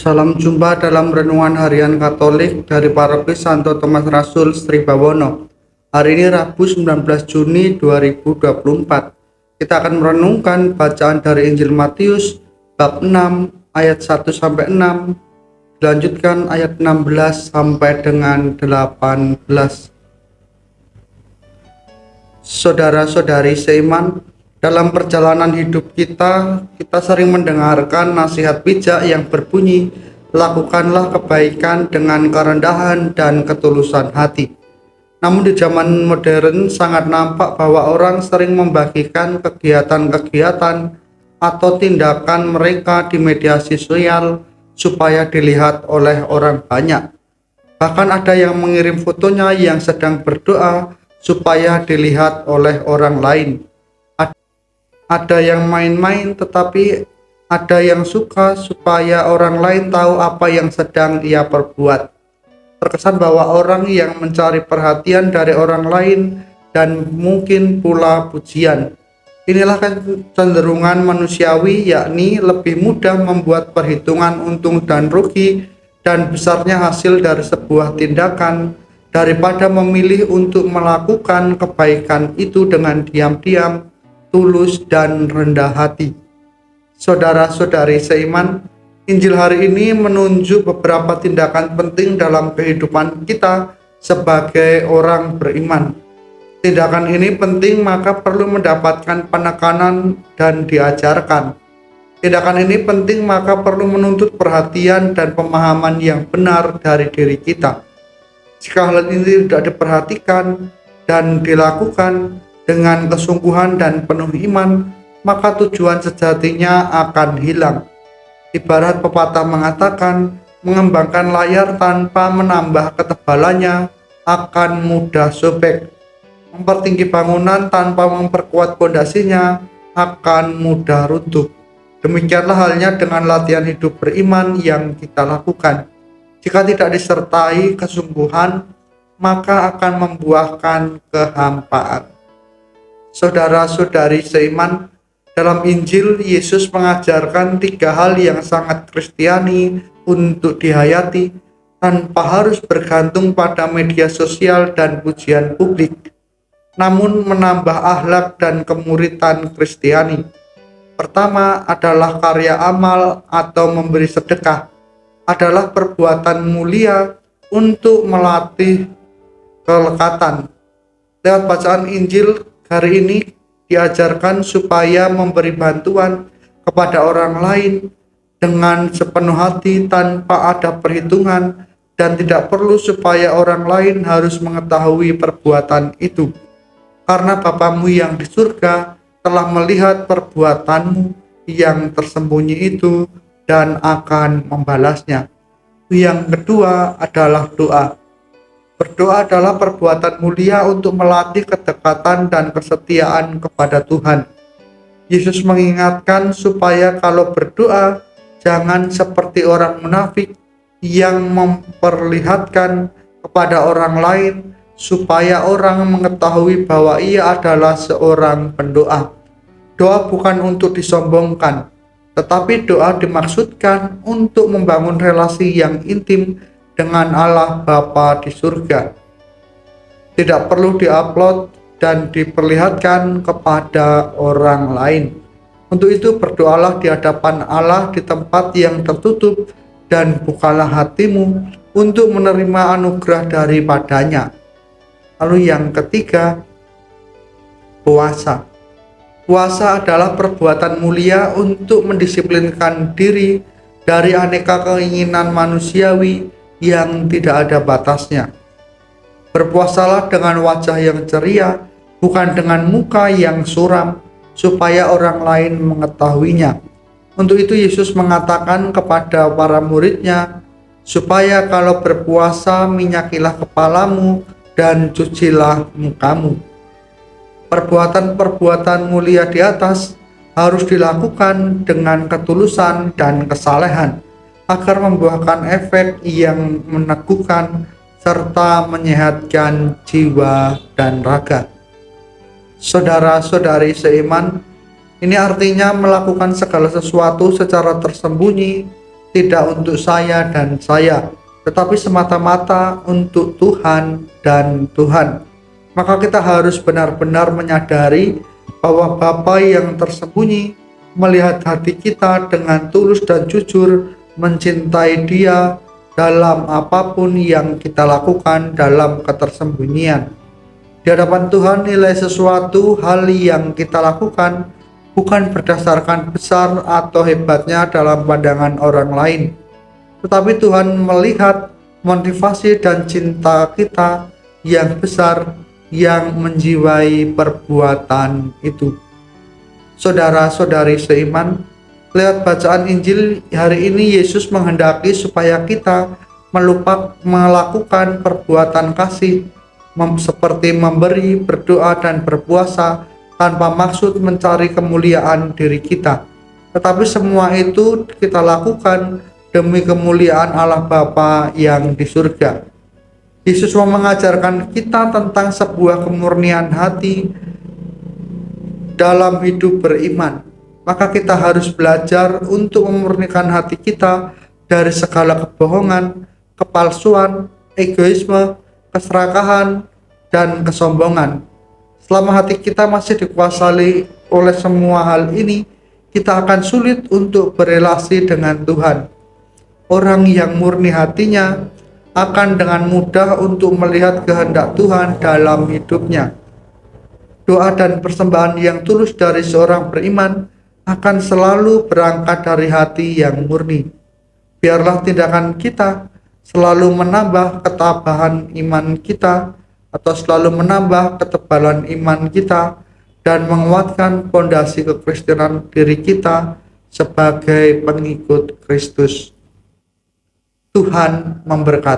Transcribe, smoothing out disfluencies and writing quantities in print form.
Salam jumpa dalam Renungan Harian Katolik dari Paroki Santo Thomas Rasul Sri Bawono. Hari ini Rabu 19 Juni 2024. Kita akan merenungkan bacaan dari Injil Matius bab 6 ayat 1-6, dilanjutkan ayat 16 sampai dengan 18. Saudara-saudari seiman, dalam perjalanan hidup kita sering mendengarkan nasihat bijak yang berbunyi, lakukanlah kebaikan dengan kerendahan dan ketulusan hati. Namun di zaman modern sangat nampak bahwa orang sering membagikan kegiatan-kegiatan atau tindakan mereka di media sosial supaya dilihat oleh orang banyak. Bahkan ada yang mengirim fotonya yang sedang berdoa supaya dilihat oleh orang lain. Ada yang main-main, tetapi ada yang suka supaya orang lain tahu apa yang sedang ia perbuat. Terkesan bahwa orang yang mencari perhatian dari orang lain dan mungkin pula pujian. Inilah kecenderungan manusiawi, yakni lebih mudah membuat perhitungan untung dan rugi dan besarnya hasil dari sebuah tindakan daripada memilih untuk melakukan kebaikan itu dengan diam-diam, tulus dan rendah hati. Saudara-saudari seiman, Injil hari ini menunjuk beberapa tindakan penting dalam kehidupan kita sebagai orang beriman. Tindakan ini penting maka perlu mendapatkan penekanan dan diajarkan. Tindakan ini penting maka perlu menuntut perhatian dan pemahaman yang benar dari diri kita. Jika hal ini tidak diperhatikan dan dilakukan dengan kesungguhan dan penuh iman, maka tujuan sejatinya akan hilang. Ibarat pepatah mengatakan, mengembangkan layar tanpa menambah ketebalannya akan mudah sobek. Mempertinggi bangunan tanpa memperkuat pondasinya akan mudah runtuh. Demikianlah halnya dengan latihan hidup beriman yang kita lakukan. Jika tidak disertai kesungguhan, maka akan membuahkan kehampaan. Saudara-saudari seiman, dalam Injil Yesus mengajarkan 3 hal yang sangat Kristiani untuk dihayati tanpa harus bergantung pada media sosial dan pujian publik, namun menambah akhlak dan kemuritan Kristiani. Pertama adalah karya amal atau memberi sedekah, adalah perbuatan mulia untuk melatih kelekatan. Lewat bacaan Injil hari ini diajarkan supaya memberi bantuan kepada orang lain dengan sepenuh hati tanpa ada perhitungan dan tidak perlu supaya orang lain harus mengetahui perbuatan itu. Karena Bapamu yang di surga telah melihat perbuatanmu yang tersembunyi itu dan akan membalasnya. Yang kedua adalah doa. Berdoa adalah perbuatan mulia untuk melatih kedekatan dan kesetiaan kepada Tuhan. Yesus mengingatkan supaya kalau berdoa, jangan seperti orang munafik yang memperlihatkan kepada orang lain supaya orang mengetahui bahwa ia adalah seorang pendoa. Doa bukan untuk disombongkan, tetapi doa dimaksudkan untuk membangun relasi yang intim dengan Allah Bapa di surga. Tidak perlu diupload dan diperlihatkan kepada orang lain. Untuk itu berdoalah di hadapan Allah di tempat yang tertutup dan bukalah hatimu untuk menerima anugerah daripadanya. Lalu yang ketiga, puasa. Puasa adalah perbuatan mulia untuk mendisiplinkan diri dari aneka keinginan manusiawi yang tidak ada batasnya. Berpuasalah dengan wajah yang ceria, bukan dengan muka yang suram, supaya orang lain mengetahuinya. Untuk itu Yesus mengatakan kepada para muridnya, supaya kalau berpuasa minyakilah kepalamu dan cucilah mukamu. Perbuatan-perbuatan mulia di atas harus dilakukan dengan ketulusan dan kesalehan, agar membuahkan efek yang meneguhkan serta menyehatkan jiwa dan raga. Saudara-saudari seiman, ini artinya melakukan segala sesuatu secara tersembunyi tidak untuk saya dan saya, tetapi semata-mata untuk Tuhan dan Tuhan. Maka kita harus benar-benar menyadari bahwa Bapa yang tersembunyi melihat hati kita dengan tulus dan jujur, mencintai Dia dalam apapun yang kita lakukan dalam ketersembunyian. Di hadapan Tuhan, nilai sesuatu hal yang kita lakukan bukan berdasarkan besar atau hebatnya dalam pandangan orang lain, tetapi Tuhan melihat motivasi dan cinta kita yang besar yang menjiwai perbuatan itu. Saudara-saudari seiman, lewat bacaan Injil hari ini Yesus menghendaki supaya kita melakukan perbuatan kasih seperti memberi, berdoa, dan berpuasa tanpa maksud mencari kemuliaan diri kita. Tetapi semua itu kita lakukan demi kemuliaan Allah Bapa yang di surga. Yesus mau mengajarkan kita tentang sebuah kemurnian hati dalam hidup beriman. Maka kita harus belajar untuk memurnikan hati kita dari segala kebohongan, kepalsuan, egoisme, keserakahan, dan kesombongan. Selama hati kita masih dikuasai oleh semua hal ini, kita akan sulit untuk berelasi dengan Tuhan. Orang yang murni hatinya akan dengan mudah untuk melihat kehendak Tuhan dalam hidupnya. Doa dan persembahan yang tulus dari seorang beriman akan selalu berangkat dari hati yang murni. Biarlah tindakan kita selalu menambah ketabahan iman kita, atau selalu menambah ketebalan iman kita dan menguatkan fondasi kekristenan diri kita sebagai pengikut Kristus. Tuhan memberkati.